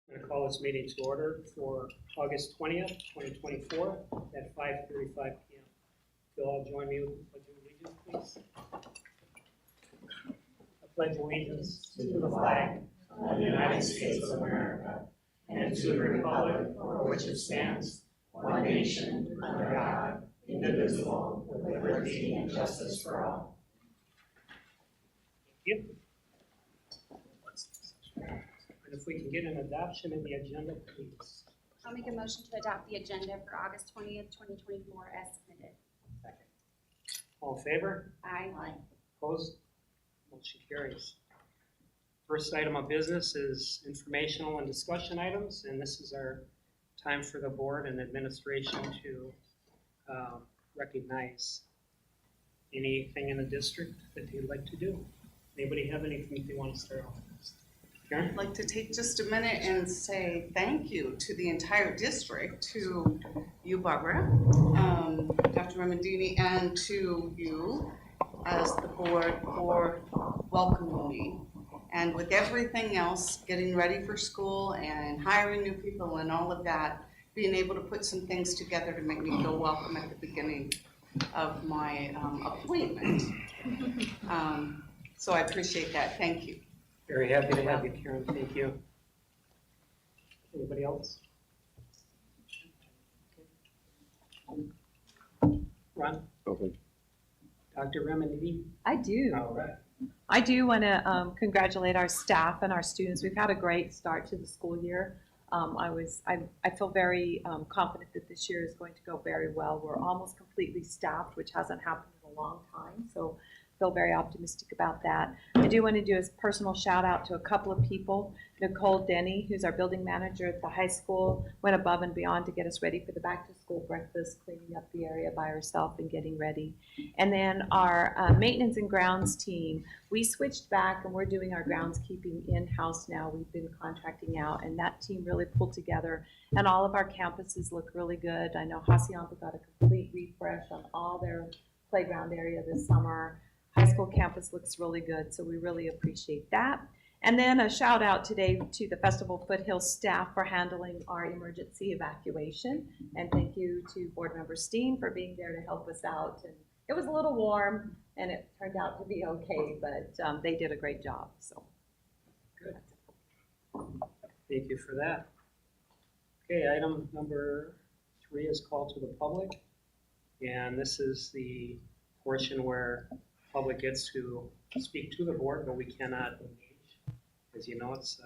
I'm going to call this meeting to order for August 20th, 2024 at 5:35 p.m. If you'll all join me with the Pledge of Allegiance, please. I pledge allegiance to the flag of the United States of America and to the republic for which it stands, one nation, under God, indivisible, with liberty and justice for all. Thank you. And if we can get an adoption of the agenda, please. I'll make a motion to adopt the agenda for August 20th, 2024 as submitted. Second. All in favor? Aye. Opposed? Motion carries. First item of business is informational and discussion items, and this is our time for the board and administration to recognize anything in the district that they'd like to do. Anybody have anything they want to start off with? Karen? I'd like to take just a minute and say thank you to the entire district, to you, Barbara, Dr. Remendini, and to you as the board for welcoming me. And with everything else, getting ready for school and hiring new people and all of that, being able to put some things together to make me feel welcome at the beginning of my appointment. So I appreciate that. Thank you. Very happy to have you, Karen. Thank you. Anybody else? Ron? Open. Dr. Remendini? I do. All right. I do want to congratulate our staff and our students. We've had a great start to the school year. I feel very confident that this year is going to go very well. We're almost completely staffed, which hasn't happened in a long time. So I feel very optimistic about that. I do want to do a personal shout out to a couple of people. Nicole Denny, who's our building manager at the high school, went above and beyond to get us ready for the back to school breakfast, cleaning up the area by herself and getting ready. And then our maintenance and grounds team, we switched back and we're doing our groundskeeping in-house now. We've been contracting out, and that team really pulled together, and all of our campuses look really good. I know Hacienda got a complete refresh on all their playground area this summer. High school campus looks really good, so we really appreciate that. And then a shout out today to the Festival Foothills staff for handling our emergency evacuation. And thank you to Board Member Steen for being there to help us out. And it was a little warm and it turned out to be okay, but they did a great job. So Good. Thank you for that. Okay, item number 3 is call to the public. And this is the portion where public gets to speak to the board, but we cannot engage. As you know, it's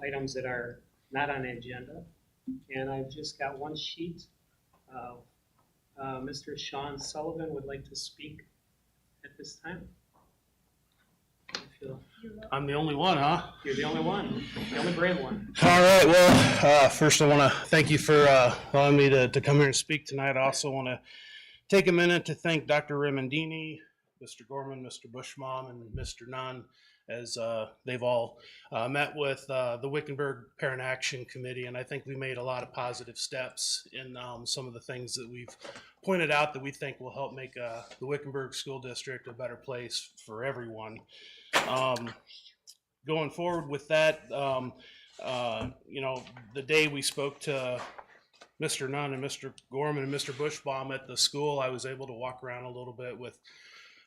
items that are not on the agenda. And I've just got one sheet. Mr. Sean Sullivan would like to speak at this time. I'm the only one, huh? You're the only one, the only brave one. All right. Well, first I want to thank you for allowing me to come here and speak tonight. I also want to take a minute to thank Dr. Remendini, Mr. Gorman, Mr. Bushmom, and Mr. Nunn, as they've all met with the Wickenburg Parent Action Committee, and I think we made a lot of positive steps in some of the things that we've pointed out that we think will help make the Wickenburg School District a better place for everyone. Going forward with that, you know, the day we spoke to Mr. Nunn and Mr. Gorman and Mr. Bushbaum at the school, I was able to walk around a little bit with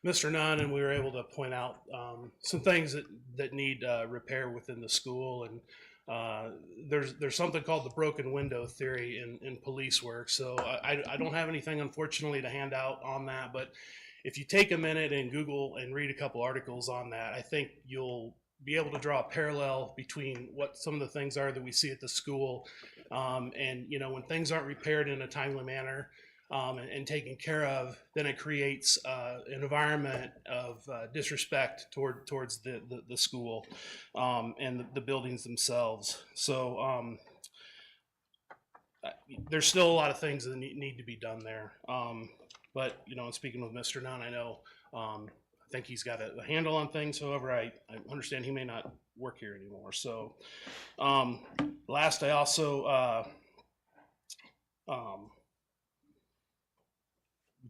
Mr. Nunn, and we were able to point out some things that need repair within the school. And there's something called the broken window theory in police work. So I don't have anything, unfortunately, to hand out on that. But if you take a minute and Google and read a couple articles on that, I think you'll be able to draw a parallel between what some of the things are that we see at the school. And, you know, when things aren't repaired in a timely manner, and taken care of, then it creates an environment of disrespect towards the school and the buildings themselves. So there's still a lot of things that need to be done there. But, you know, in speaking with Mr. Nunn, I know I think he's got a handle on things. However, I understand he may not work here anymore. So last, I also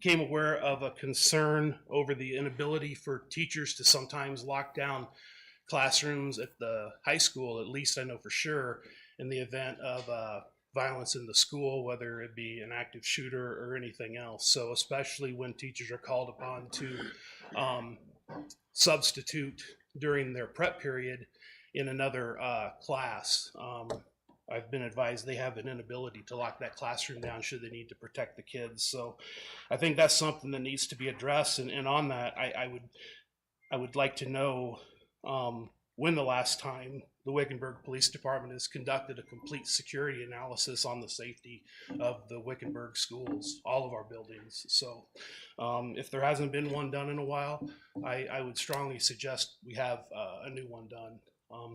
became aware of a concern over the inability for teachers to sometimes lock down classrooms at the high school, at least I know for sure. in the event of violence in the school, whether it be an active shooter or anything else. So especially when teachers are called upon to substitute during their prep period in another class. I've been advised they have an inability to lock that classroom down should they need to protect the kids. So I think that's something that needs to be addressed. And on that, I would like to know when the last time the Wickenburg Police Department has conducted a complete security analysis on the safety of the Wickenburg schools, all of our buildings. So if there hasn't been one done in a while, I would strongly suggest we have a new one done.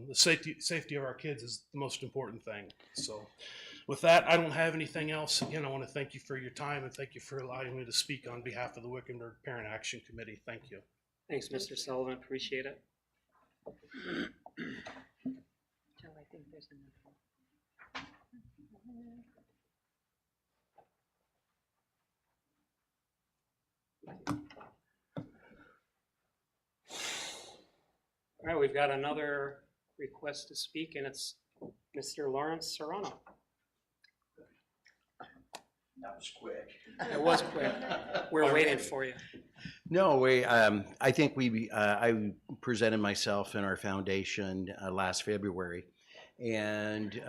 The safety of our kids is the most important thing. So with that, I don't have anything else. Again, I want to thank you for your time and thank you for allowing me to speak on behalf of the Wickenburg Parent Action Committee. Thank you. Thanks, Mr. Sullivan, appreciate it. Joe, I think there's another one. All right, we've got another request to speak, and it's Mr. Lawrence Serrano. That was quick. It was quick. We're waiting for you. No, I think I presented myself and our foundation last February, and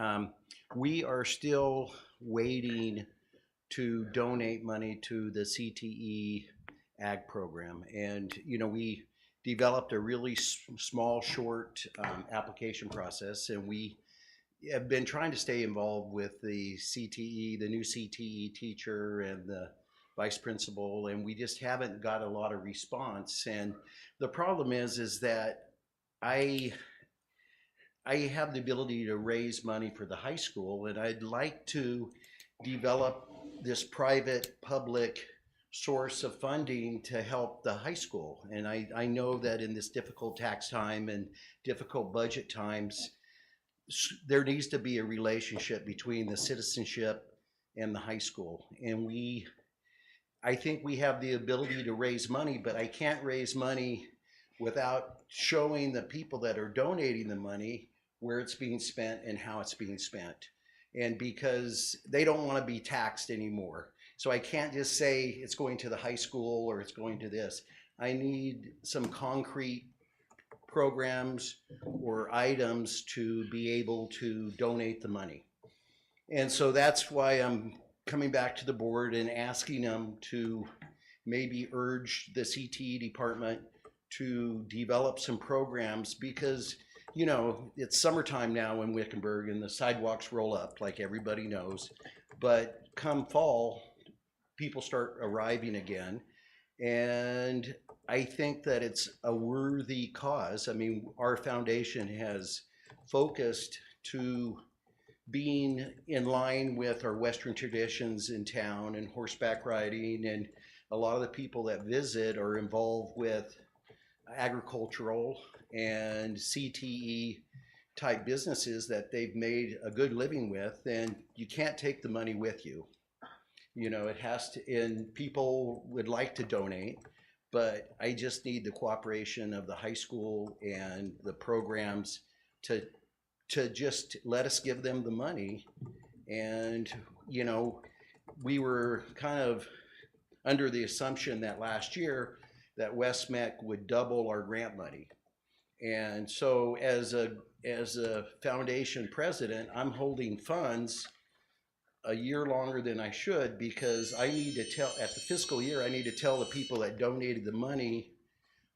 we are still waiting to donate money to the CTE Ag program. And, you know, we developed a really small, short application process, and we have been trying to stay involved with the CTE, the new CTE teacher and the vice principal, and we just haven't got a lot of response. And the problem is that I have the ability to raise money for the high school, and I'd like to develop this private public source of funding to help the high school. And I know that in this difficult tax time and difficult budget times, there needs to be a relationship between the citizenship and the high school. And I think we have the ability to raise money, but I can't raise money without showing the people that are donating the money where it's being spent and how it's being spent. And because they don't want to be taxed anymore. So I can't just say it's going to the high school or it's going to this. I need some concrete programs or items to be able to donate the money. And so that's why I'm coming back to the board and asking them to maybe urge the CTE department to develop some programs, because, you know, it's summertime now in Wickenburg and the sidewalks roll up like everybody knows, but come fall, people start arriving again. And I think that it's a worthy cause. I mean, our foundation has focused to being in line with our Western traditions in town and horseback riding, and a lot of the people that visit are involved with agricultural and CTE type businesses that they've made a good living with, and you can't take the money with you. You know, it has to, and people would like to donate, but I just need the cooperation of the high school and the programs to just let us give them the money. And, you know, we were kind of under the assumption that last year that WestMec would double our grant money. And so as a foundation president, I'm holding funds a year longer than I should, because I need to tell, at the fiscal year, I need to tell the people that donated the money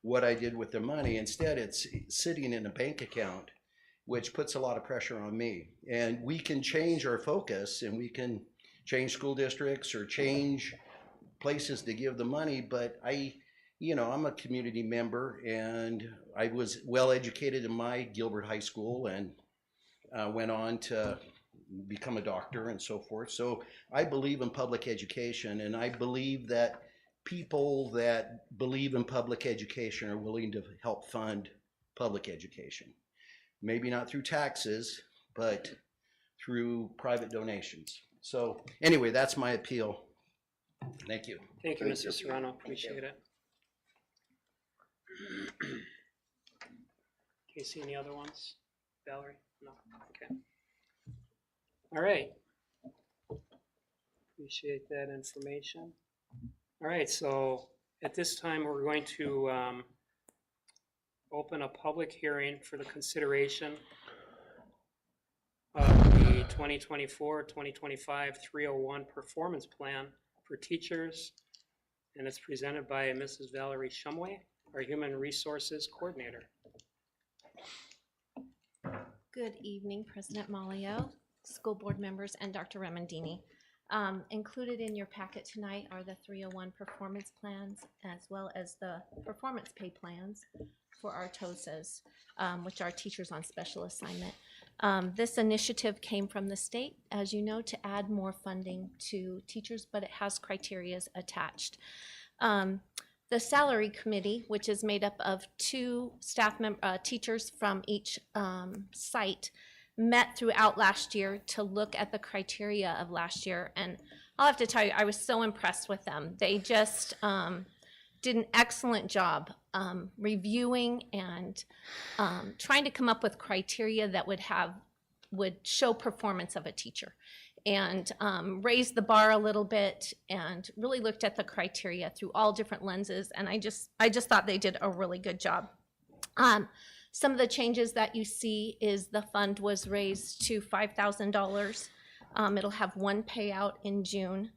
what I did with the money. Instead, it's sitting in a bank account, which puts a lot of pressure on me. And we can change our focus, and we can change school districts or change places to give the money, but I'm a community member, and I was well educated in my Gilbert High School, and went on to become a doctor and so forth. So I believe in public education, and I believe that people that believe in public education are willing to help fund public education. Maybe not through taxes, but through private donations. So anyway, that's my appeal. Thank you. Thank you, Mr. Serrano, appreciate it. Casey, any other ones? Valerie? No, okay. All right. Appreciate that information. All right, so at this time, we're going to open a public hearing for the consideration of the 2024-2025 301 performance plan for teachers, and it's presented by Mrs. Valerie Shumway, our Human Resources Coordinator. Good evening, President Malio, school board members, and Dr. Remendini. Included in your packet tonight are the 301 performance plans as well as the performance pay plans for our TOSAs, which are teachers on special assignment. This initiative came from the state, as you know, to add more funding to teachers, but it has criteria attached. The salary committee, which is made up of two teachers from each site, met throughout last year to look at the criteria of last year. And I'll have to tell you, I was so impressed with them. They just did an excellent job reviewing and trying to come up with criteria that would show performance of a teacher, and raised the bar a little bit and really looked at the criteria through all different lenses. And I just thought they did a really good job. Some of the changes that you see is the fund was raised to $5,000. It'll have one payout in June.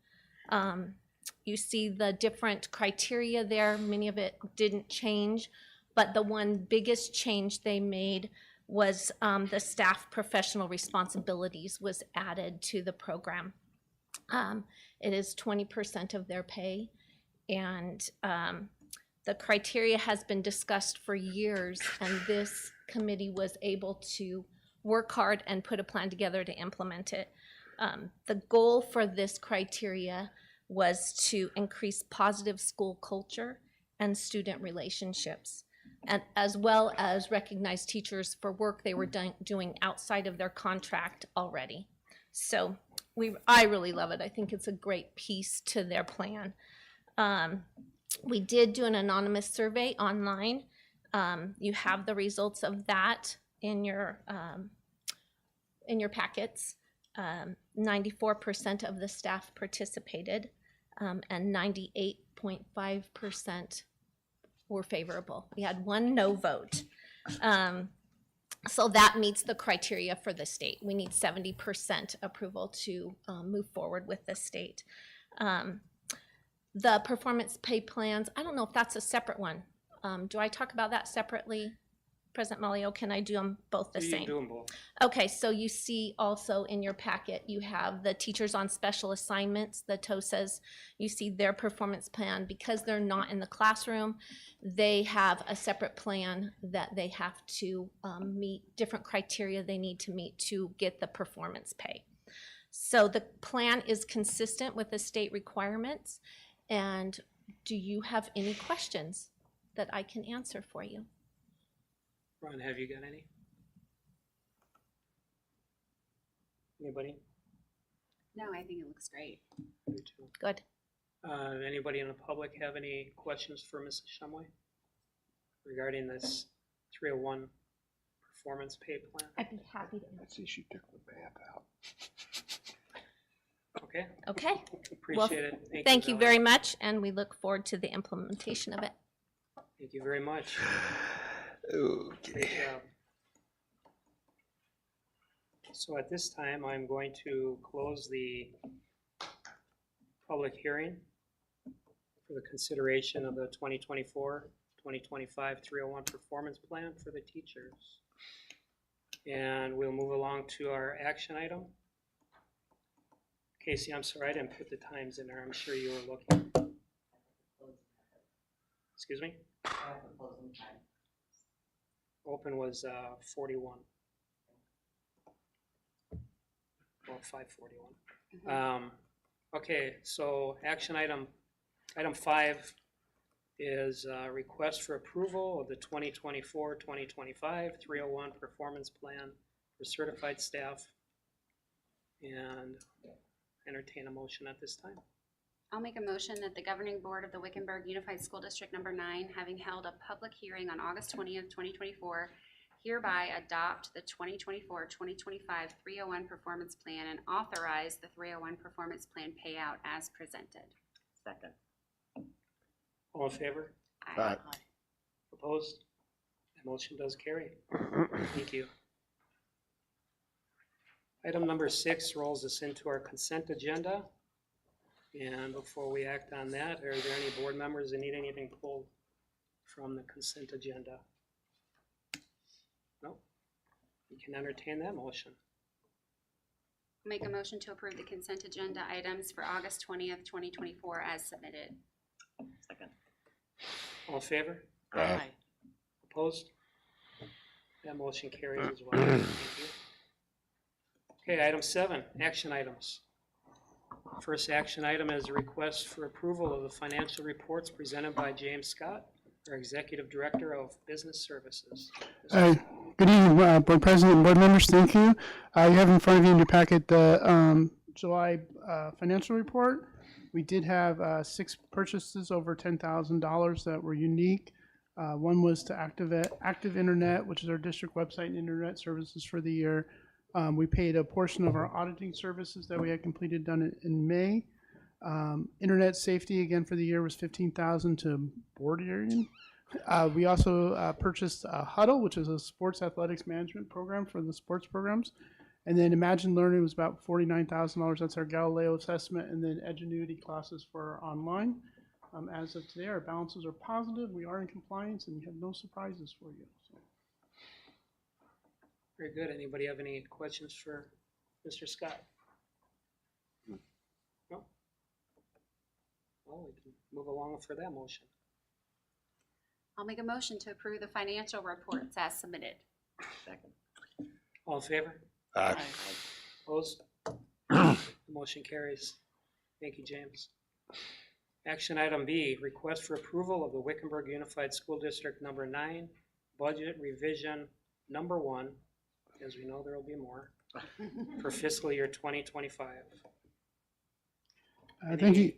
You see the different criteria there. Many of it didn't change, but the one biggest change they made was the staff professional responsibilities was added to the program. It is 20% of their pay, and the criteria has been discussed for years, and this committee was able to work hard and put a plan together to implement it. The goal for this criteria was to increase positive school culture and student relationships, and as well as recognize teachers for work they were doing outside of their contract already. So I really love it. I think it's a great piece to their plan. We did do an anonymous survey online. You have the results of that in your packets. 94% of the staff participated, and 98.5% were favorable. We had one no vote. So that meets the criteria for the state. We need 70% approval to move forward with the state. The performance pay plans, I don't know if that's a separate one. Do I talk about that separately, President Malio? Can I do them both the You same? can do them both. Okay, so you see also in your packet, you have the teachers on special assignments, the TOSAs. You see their performance plan. Because they're not in the classroom, they have a separate plan that they have to meet, different criteria they need to meet to get the performance pay. So the plan is consistent with the state requirements. And do you have any questions that I can answer for you? Ron, have you got any? Anybody? No, I think it looks great. Me too. Good. Anybody in the public have any questions for Mrs. Shumway regarding this 301 performance pay plan? I'd be happy to. I see she took the bath out. Okay, Okay. appreciate it. Thank you Valerie. very much, and we look forward to the implementation of it. Thank you very much. Okay. Great job. So at this time, I'm going to close the public hearing for the consideration of the 2024-2025 301 performance plan for the teachers. And we'll move along to our action item. Casey, I'm sorry, I didn't put the times in there. I'm sure you were looking. Excuse me? Open was 41. Well, 5:41. Okay, so action item 5 is request for approval of the 2024-2025 301 performance plan for certified staff, and entertain a motion at this time. I'll make a motion that the governing board of the Wickenburg Unified School District Number 9, having held a public hearing on August 20th, 2024, hereby adopt the 2024-2025 301 Performance Plan and authorize the 301 Performance Plan payout as presented. Second. All in favor? Aye. Opposed? That motion does carry. Thank you. Item number 6 rolls us into our consent agenda. And before we act on that, are there any board members that need anything pulled from the consent agenda? No? We can entertain that motion. Make a motion to approve the consent agenda items for August 20th, 2024 as submitted. Second. All in favor? Aye. Opposed? That motion carries as well. Thank you. Okay, item 7, action items. First action item is a request for approval of the financial reports presented by James Scott, our Executive Director of Business Services. Good evening, Board President and board members. Thank you. You have in front of you in your packet the July financial report. We did have 6 purchases over $10,000 that were unique. One was to Active Internet, which is our district website and internet services for the year. We paid a portion of our auditing services that we had completed done in May. Internet safety again for the year was $15,000 to Boardarian. We also purchased Huddle, which is a sports athletics management program for the sports programs. And then Imagine Learning was about $49,000. That's our Galileo assessment. And then Edgenuity classes for online. As of today, our balances are positive. We are in compliance and we have no surprises for you. So. Very good. Anybody have any questions for Mr. Scott? No? Well, we can move along for that motion. I'll make a motion to approve the financial reports as submitted. Second. All in favor? Aye. Opposed? The motion carries. Thank you, James. Action item B, request for approval of the Wickenburg Unified School District number 9, budget revision number 1. As we know, there will be more, for fiscal year 2025. Thank you.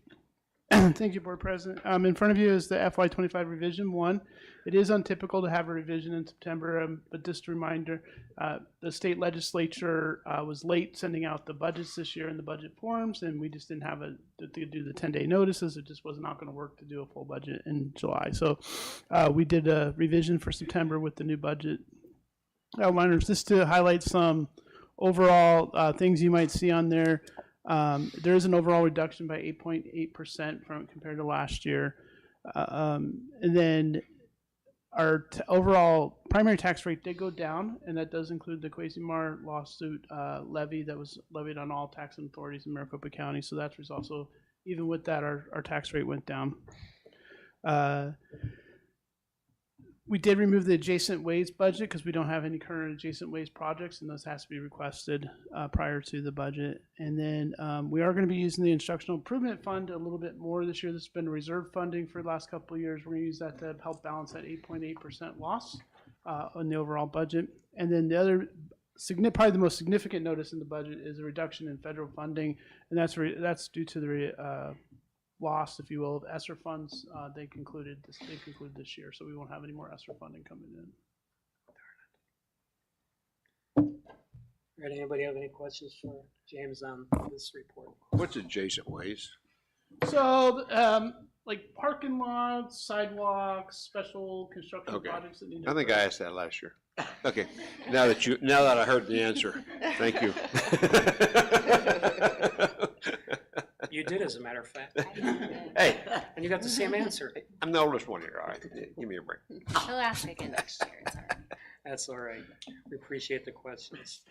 Thank you, Board President. In front of you is the FY25 revision 1. It is untypical to have a revision in September, but just a reminder, the state legislature was late sending out the budgets this year in the budget forms, and we just didn't have to do the 10-day notices. It just was not going to work to do a full budget in July. So we did a revision for September with the new budget outliners, just to highlight some overall things you might see on there. There is an overall reduction by 8.8% from compared to last year. And then our overall primary tax rate did go down, and that does include the Quasimar lawsuit levy that was levied on all taxing authorities in Maricopa County. So that's also, even with that, our tax rate went down. We did remove the adjacent ways budget because we don't have any current adjacent ways projects, and those has to be requested prior to the budget. And then we are going to be using the instructional improvement fund a little bit more this year. This has been reserve funding for the last couple of years. We're going to use that to help balance that 8.8% loss on the overall budget. And then the other, probably the most significant notice in the budget is a reduction in federal funding, and that's due to the loss, if you will, of ESSER funds. They concluded this year, so we won't have any more ESSER funding coming in. All right, anybody have any questions for James on this report? What's adjacent ways? So, like parking lots, sidewalks, special construction Okay. projects that need. I think I asked that last year. Okay, now that I heard the answer, thank you. You did, as a matter of fact. Hey, And you got the same answer. I'm the oldest one here, all right, give me a break. He'll ask again next year, it's all right. That's all right. We appreciate the questions.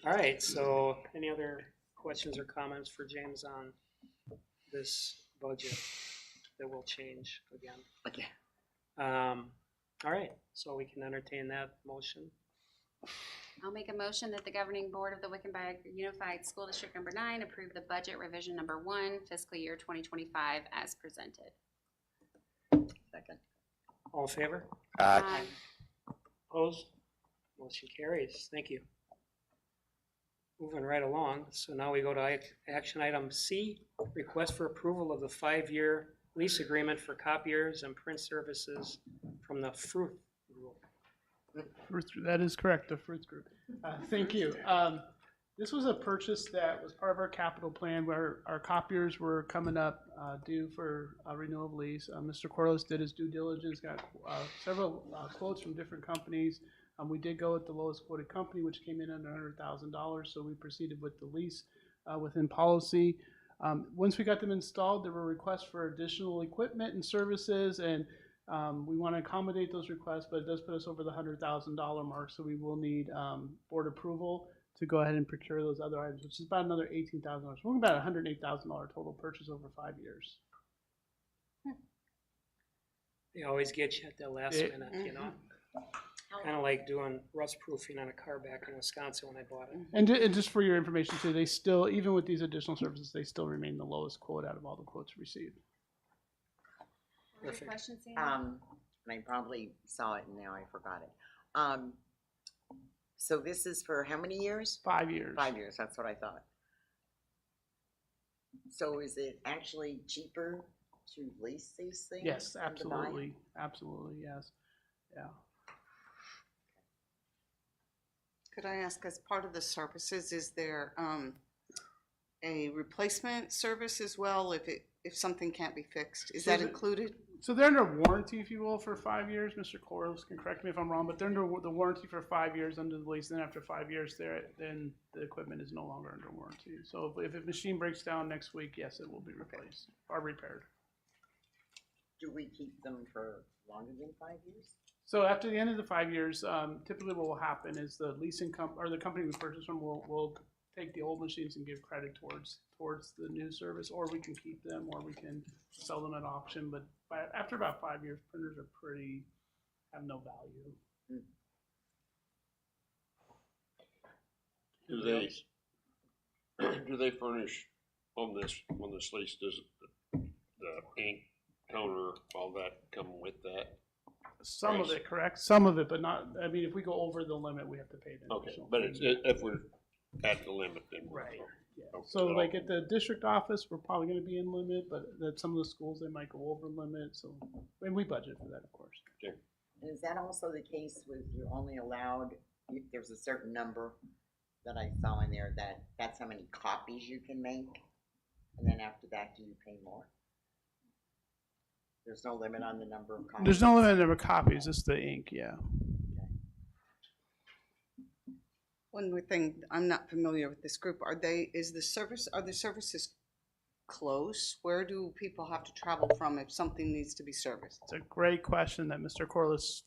All right, so any other questions or comments for James on this budget that will change again? Okay. All right, so we can entertain that motion. I'll make a motion that the governing board of the Wickenburg Unified School District number 9 approve the budget revision number 1, fiscal year 2025 as presented. Second. All in favor? Aye. Opposed? Motion carries. Thank you. Moving right along, so now we go to action item C, request for approval of the 5-year lease agreement for copiers and print services from the Fruit Group. That is correct, the Fruits Group. Thank you. This was a purchase that was part of our capital plan where our copiers were coming up due for renewal of lease. Mr. Corliss did his due diligence, got several quotes from different companies. We did go with the lowest quoted company, which came in under $100,000, so we proceeded with the lease within policy. Once we got them installed, there were requests for additional equipment and services, and we want to accommodate those requests, but it does put us over the $100,000 mark, so we will need board approval to go ahead and procure those other items, which is about another $18,000. We're about $108,000 total purchase over 5 years. They always get you at the last minute, you know? Kind of like doing rust proofing on a car back in Wisconsin when I bought it. And just for your information too, they still, even with these additional services, they still remain the lowest quote out of all the quotes received. Any Perfect. questions, Sandy? And I probably saw it and now I forgot it. So this is for how many years? 5 years. 5 years, that's what I thought. So is it actually cheaper to lease these things? Yes, than to buy? absolutely. Absolutely, yes. Yeah. Could I ask, as part of the services, is there a replacement service as well if something can't be fixed? Is So that the- included? So they're under warranty, if you will, for 5 years. Mr. Corliss can correct me if I'm wrong, but they're under the warranty for 5 years under the lease. Then after 5 years, then the equipment is no longer under warranty. So if a machine breaks down next week, yes, it will be replaced or repaired. Do we keep them for longer than 5 years? So after the end of the 5 years, typically what will happen is the leasing or the company we purchased from will take the old machines and give credit towards the new service, or we can keep them, or we can sell them at auction. But after about 5 years, printers have no value. Do they furnish on this, when this lease, does the ink, toner, all that come with that? Some of it, correct? Some of it, but not, I mean, if we go over the limit, we have to pay the Okay, additional but fee. it's, if we're at the limit, then. Right. Yeah. Okay. So like at the district office, we're probably gonna be in limit, but at some of the schools, they might go over limit, so, and we budget for that, of course. And is that also the case with you're only allowed, if there's a certain number that I saw in there, that's how many copies you can make? And then after that, do you pay more? There's no limit on the number of copies? There's no limit on the number of copies, it's the ink, yeah. One more thing, I'm not familiar with this group. Are the services close? Where do people have to travel from if something needs to be serviced? It's a great question that Mr. Corliss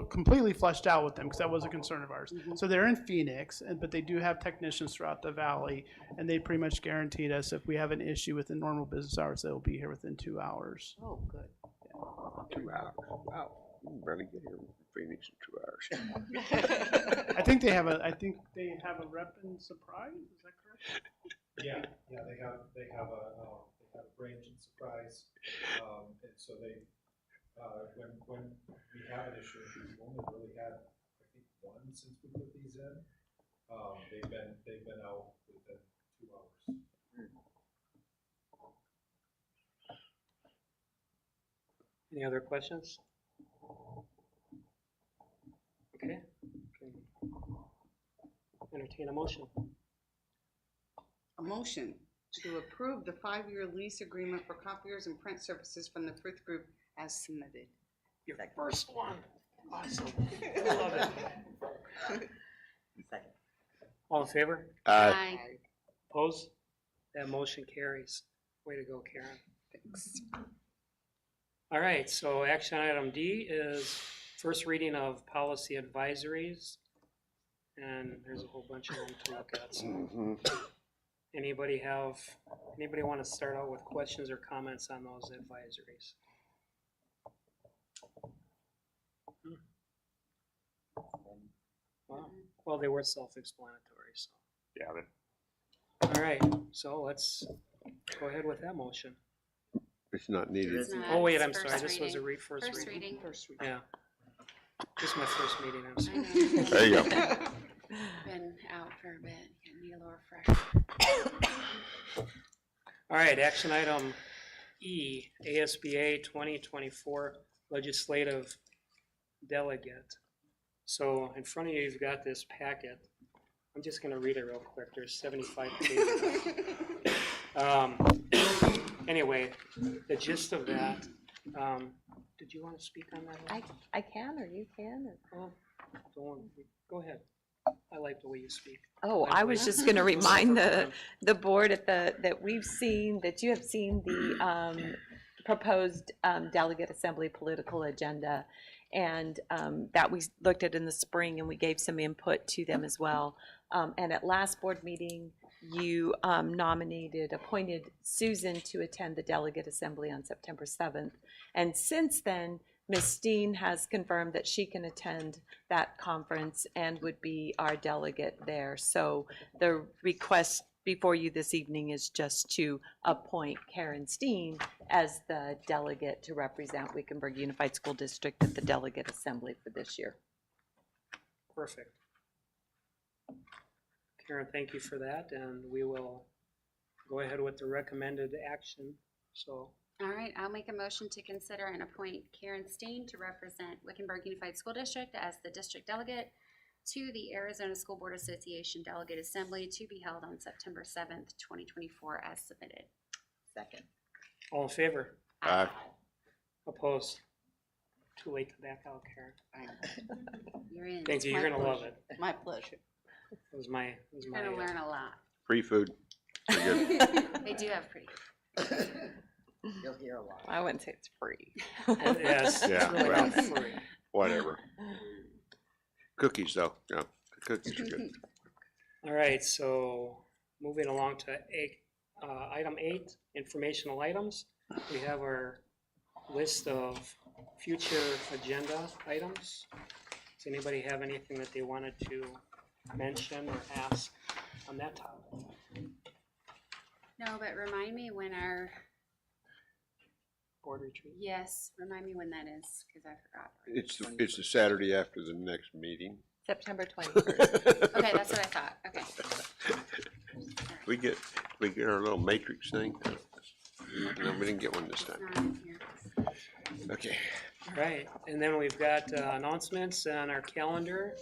completely fleshed out with them, because that was a concern of ours. So they're in Phoenix, but they do have technicians throughout the valley, and they pretty much guaranteed us if we have an issue within normal business hours, they'll be here within 2 hours. Oh, good. 2 hours, wow, you can barely get here from Phoenix in 2 hours. I think they have a rep in Surprise, is that correct? Yeah, they have a branch in Surprise, and so they, when we have an issue, we've only really had, I think, one since we put these in. They've been out within 2 hours. Any other questions? Okay. Entertain a motion. A motion to approve the 5-year lease agreement for copiers and print services from the Frith Group as submitted. Your first one. Awesome. I love it. Second. All in favor? Aye. Opposed? That motion carries. Way to go, Karen. Thanks. All right, so action item D is first reading of policy advisories. And there's a whole bunch of them to look at. So anybody want to start out with questions or comments on those advisories? Well, they were self-explanatory, so. Yeah, All right, so let's go ahead with that motion. it's not needed. It's not. Oh, wait, It's I'm first sorry, this was a reading. first First reading. reading. First reading. Yeah. This is my first meeting, I'm I sorry. know. There you go. Been out for a bit, need a little refresher. All right, action item E, ASBA 2024 legislative delegate. So in front of you, you've got this packet. I'm just gonna read it real quick. There's 75 pages. Anyway, the gist of that, did you want to speak on that? I can, or you can, or? Well, go ahead. I like the way you speak. Oh, I was just gonna remind the board that we've seen, that you have seen the, proposed, delegate assembly political agenda. And, that we looked at in the spring, and we gave some input to them as well. And at last board meeting, you, appointed Susan to attend the delegate assembly on September 7th. And since then, Ms. Steen has confirmed that she can attend that conference and would be our delegate there. So the request before you this evening is just to appoint Karen Steen as the delegate to represent Wickenburg Unified School District at the delegate assembly for this year. Perfect. Karen, thank you for that, and we will go ahead with the recommended action. So, All right, I'll make a motion to consider and appoint Karen Steen to represent Wickenburg Unified School District as the district delegate to the Arizona School Board Association Delegate Assembly to be held on September 7th, 2024 as submitted. Second. all in favor? Aye. Opposed? Too late to back out, Karen. You're in. Thank you, you're gonna love it. My pleasure. It was my, You're gonna learn a lot. Free food. Pretty good. They do have pretty good. You'll hear a lot. I wouldn't say it's free. yes, it's Yeah, really well. not free. Whatever. Cookies though, yeah, the cookies are good. All right, so moving along to item 8, informational items. We have our list of future agenda items. Does anybody have anything that they wanted to mention or ask on that topic? No, but remind me when our, Board retreat? yes, remind me when that is, because I forgot. It's the Saturday after the next meeting. September 21st. Okay, that's what I thought, okay. We get our little matrix thing. No, we didn't get one this time. Not in here. Okay. All right, and then we've got announcements on our calendar.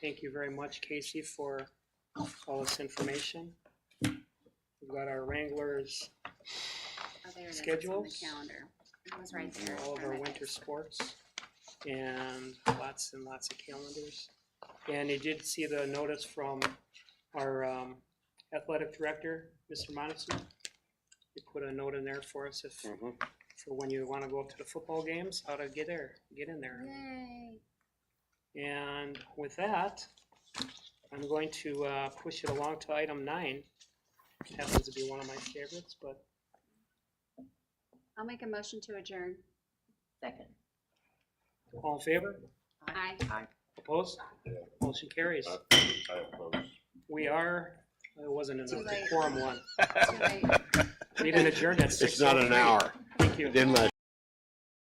Thank you very much, Casey, for all this information. We've got our Wranglers, Oh, there it is, it's on Schedules. the calendar. It was right there. all of our Alright. winter sports, and lots of calendars. And you did see the notice from our athletic director, Mr. Montesson. He put a note in there for us if, for when you want to go up to the football games, how to get in there. Yay. And with that, I'm going to push it along to item 9. It happens to be one of my favorites, but I'll make a motion to adjourn. Second. all in favor? Aye. Opposed? Motion carries. I oppose. We are, it wasn't enough, Too late. quorum one. Too late. We didn't adjourn at 6:03. It's not an hour. Thank you. It didn't last